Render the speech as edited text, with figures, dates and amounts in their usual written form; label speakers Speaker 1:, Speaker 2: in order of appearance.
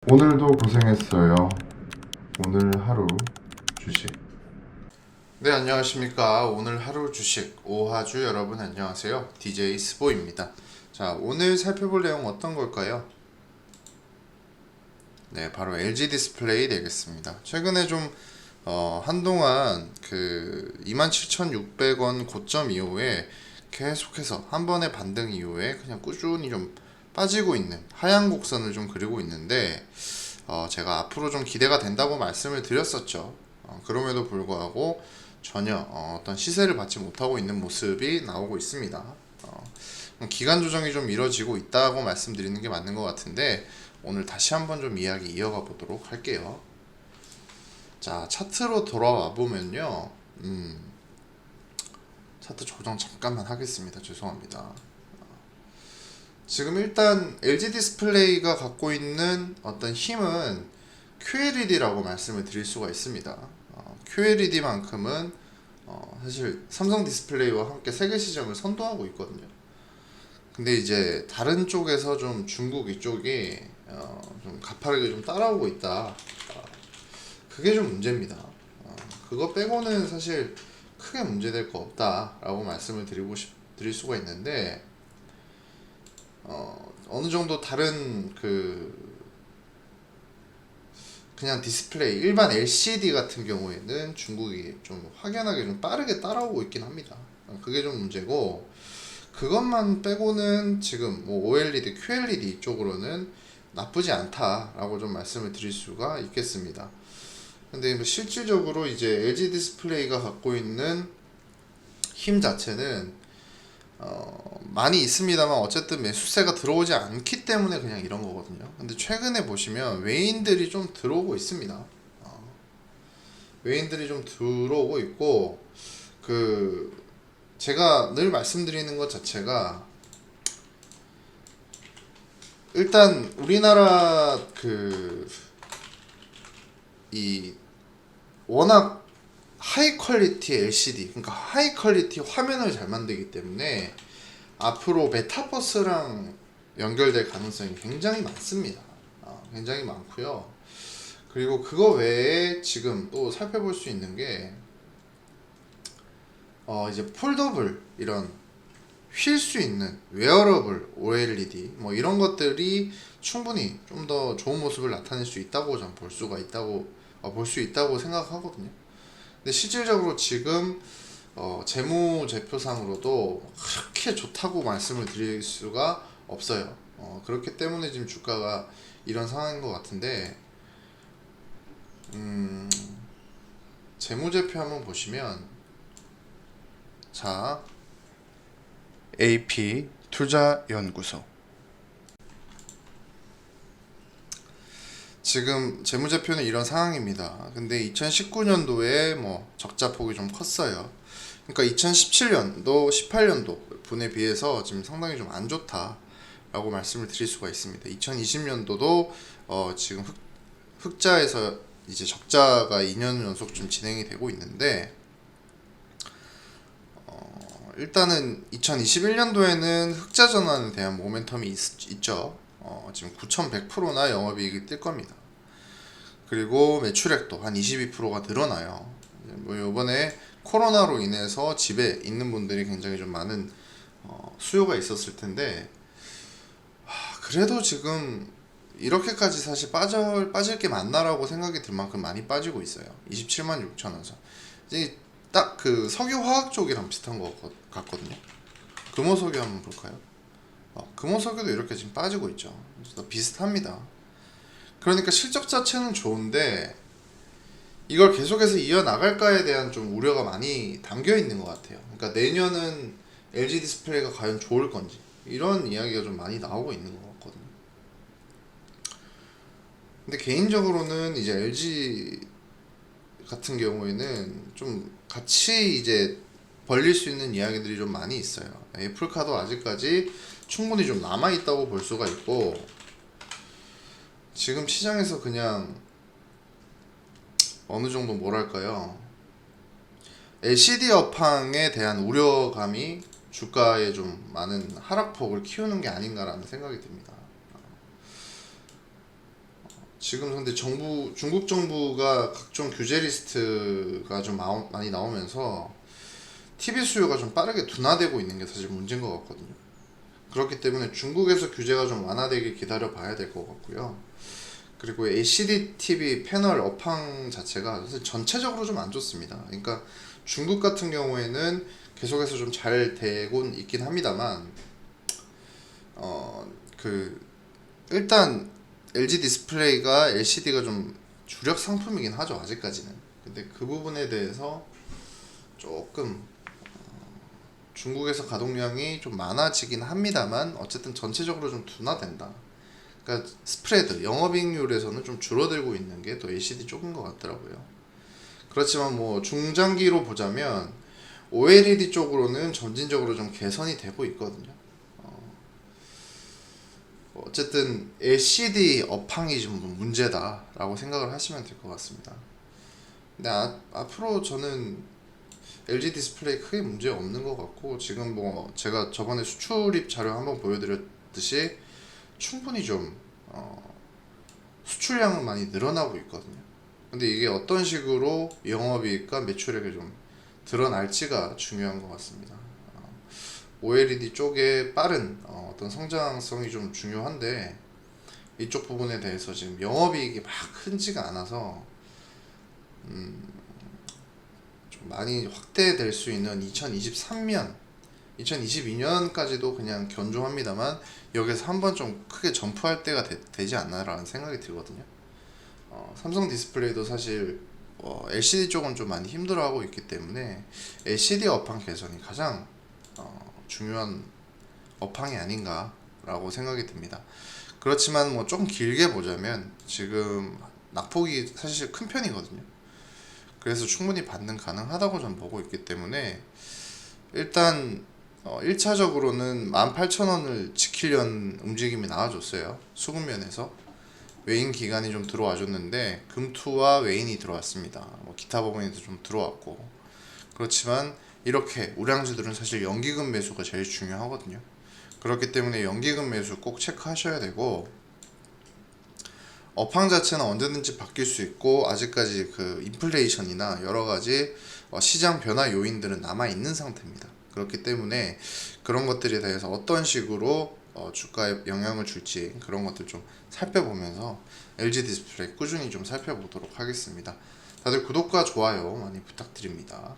Speaker 1: 오늘도 고생했어요. 오늘 하루 주식. 네, 안녕하십니까. 오늘 하루 주식 5화주 여러분 안녕하세요. DJ 스보입니다. 자, 오늘 살펴볼 내용 어떤 걸까요? 네, 바로 LG 디스플레이 되겠습니다. 최근에 좀 한동안 그 27,600원 고점 이후에 계속해서 한 번의 반등 이후에 그냥 꾸준히 좀 빠지고 있는 하향 곡선을 좀 그리고 있는데 제가 앞으로 좀 기대가 된다고 말씀을 드렸었죠. 그럼에도 불구하고 전혀 어떤 시세를 받지 못하고 있는 모습이 나오고 있습니다. 기간 조정이 좀 이뤄지고 있다고 말씀드리는 게 맞는 것 같은데 오늘 다시 한번 좀 이야기 이어가 보도록 할게요. 자, 차트로 돌아와 보면요. 차트 조정 잠깐만 하겠습니다. 죄송합니다. 지금 일단 LG 디스플레이가 갖고 있는 어떤 힘은 QLED라고 말씀을 드릴 수가 있습니다. QLED만큼은 사실 삼성 디스플레이와 함께 세계 시장을 선도하고 있거든요. 근데 이제 다른 쪽에서 좀 중국 이쪽이 좀 가파르게 좀 따라오고 있다. 그게 좀 문제입니다. 그거 빼고는 사실 크게 문제될 거 없다라고 말씀을 드릴 수가 있는데 어느 정도 다른 그냥 디스플레이 일반 LCD 같은 경우에는 중국이 좀 확연하게 좀 빠르게 따라오고 있긴 합니다. 그게 좀 문제고 그것만 빼고는 지금 뭐 OLED, QLED 쪽으로는 나쁘지 않다라고 좀 말씀을 드릴 수가 있겠습니다. 근데 뭐 실질적으로 이제 LG 디스플레이가 갖고 있는 힘 자체는 많이 있습니다만 어쨌든 매수세가 들어오지 않기 때문에 그냥 이런 거거든요. 근데 최근에 보시면 외인들이 좀 들어오고 있습니다. 외인들이 좀 들어오고 있고 제가 늘 말씀드리는 것 자체가 일단 우리나라 이 워낙 하이 퀄리티 LCD, 그러니까 하이 퀄리티 화면을 잘 만들기 때문에 앞으로 메타버스랑 연결될 가능성이 굉장히 많습니다. 굉장히 많고요. 그리고 그거 외에 지금 또 살펴볼 수 있는 게 이제 폴더블 이런 휠 수 있는 웨어러블 OLED 뭐 이런 것들이 충분히 좀 더 좋은 모습을 나타낼 수 있다고 저는 볼 수 있다고 생각하거든요. 근데 실질적으로 지금 재무제표상으로도 그렇게 좋다고 말씀을 드릴 수가 없어요. 그렇기 때문에 지금 주가가 이런 상황인 것 같은데 재무제표 한번 보시면 자 AP 투자연구소 지금 재무제표는 이런 상황입니다. 근데 2019년도에 뭐 적자폭이 좀 컸어요. 그러니까 2017년도, 18년도 분에 비해서 지금 상당히 좀 안 좋다라고 말씀을 드릴 수가 있습니다. 2020년도도 지금 흑자에서 이제 적자가 2년 연속 좀 진행이 되고 있는데 일단은 2021년도에는 흑자 전환에 대한 모멘텀이 있죠. 지금 9,100%나 영업이익이 뜰 겁니다. 그리고 매출액도 한 22%가 늘어나요. 뭐 이번에 코로나로 인해서 집에 있는 분들이 굉장히 좀 많은 수요가 있었을 텐데 그래도 지금 이렇게까지 사실 빠질 게 맞나라고 생각이 들 만큼 많이 빠지고 있어요. 27만 6천 원 선. 이제 딱 그 석유화학 쪽이랑 비슷한 것 같거든요. 금호석유 한번 볼까요? 금호석유도 이렇게 지금 빠지고 있죠. 그래서 비슷합니다. 그러니까 실적 자체는 좋은데 이걸 계속해서 이어나갈까에 대한 좀 우려가 많이 담겨 있는 것 같아요. 그러니까 내년은 LG 디스플레이가 과연 좋을 건지 이런 이야기가 좀 많이 나오고 있는 것 같거든요. 근데 개인적으로는 이제 LG 같은 경우에는 좀 같이 이제 벌릴 수 있는 이야기들이 좀 많이 있어요. 애플카도 아직까지 충분히 좀 남아있다고 볼 수가 있고 지금 시장에서 그냥 어느 정도 뭐랄까요, LCD 업황에 대한 우려감이 주가에 좀 많은 하락폭을 키우는 게 아닌가라는 생각이 듭니다. 지금 근데 중국 정부가 각종 규제 리스트가 좀 많이 나오면서 TV 수요가 좀 빠르게 둔화되고 있는 게 사실 문제인 것 같거든요. 그렇기 때문에 중국에서 규제가 좀 완화되길 기다려 봐야 될 것 같고요. 그리고 LCD TV 패널 업황 자체가 사실 전체적으로 좀 안 좋습니다. 그러니까 중국 같은 경우에는 계속해서 좀 잘 되곤 있긴 합니다만, 그 일단 LG 디스플레이가 LCD가 좀 주력 상품이긴 하죠, 아직까지는. 근데 그 부분에 대해서 조금 중국에서 가동량이 좀 많아지긴 합니다만, 어쨌든 전체적으로 좀 둔화된다. 그러니까 스프레드, 영업이익률에서는 좀 줄어들고 있는 게 또 LCD 쪽인 것 같더라고요. 그렇지만 뭐 중장기로 보자면 OLED 쪽으로는 점진적으로 좀 개선이 되고 있거든요. 어쨌든 LCD 업황이 좀 문제다라고 생각을 하시면 될 것 같습니다. 근데 앞으로 저는 LG 디스플레이 크게 문제 없는 것 같고, 지금 뭐 제가 저번에 수출입 자료 한번 보여드렸듯이 충분히 좀 수출량은 많이 늘어나고 있거든요. 근데 이게 어떤 식으로 영업이익과 매출액에 좀 드러날지가 중요한 것 같습니다. OLED 쪽에 빠른 어떤 성장성이 좀 중요한데, 이쪽 부분에 대해서 지금 영업이익이 막 크지가 않아서 좀 많이 확대될 수 있는 2023년, 2022년까지도 그냥 견조합니다만, 여기서 한번 좀 크게 점프할 때가 되지 않나라는 생각이 들거든요. 삼성 디스플레이도 사실 LCD 쪽은 좀 많이 힘들어하고 있기 때문에 LCD 업황 개선이 가장 중요한 업황이 아닌가라고 생각이 듭니다. 그렇지만 뭐 좀 길게 보자면 지금 낙폭이 사실 큰 편이거든요. 그래서 충분히 반등 가능하다고 저는 보고 있기 때문에, 일단 1차적으로는 18,000원을 지키려는 움직임이 나와줬어요. 수급면에서 외인 기관이 좀 들어와 줬는데 금투와 외인이 들어왔습니다. 뭐 기타 부분에도 좀 들어왔고, 그렇지만 이렇게 우량주들은 사실 연기금 매수가 제일 중요하거든요. 그렇기 때문에 연기금 매수 꼭 체크하셔야 되고, 업황 자체는 언제든지 바뀔 수 있고, 아직까지 그 인플레이션이나 여러 가지 시장 변화 요인들은 남아 있는 상태입니다. 그렇기 때문에 그런 것들에 대해서 어떤 식으로 주가에 영향을 줄지, 그런 것들 좀 살펴보면서 LG 디스플레이 꾸준히 좀 살펴보도록 하겠습니다. 다들 구독과 좋아요 많이 부탁드립니다.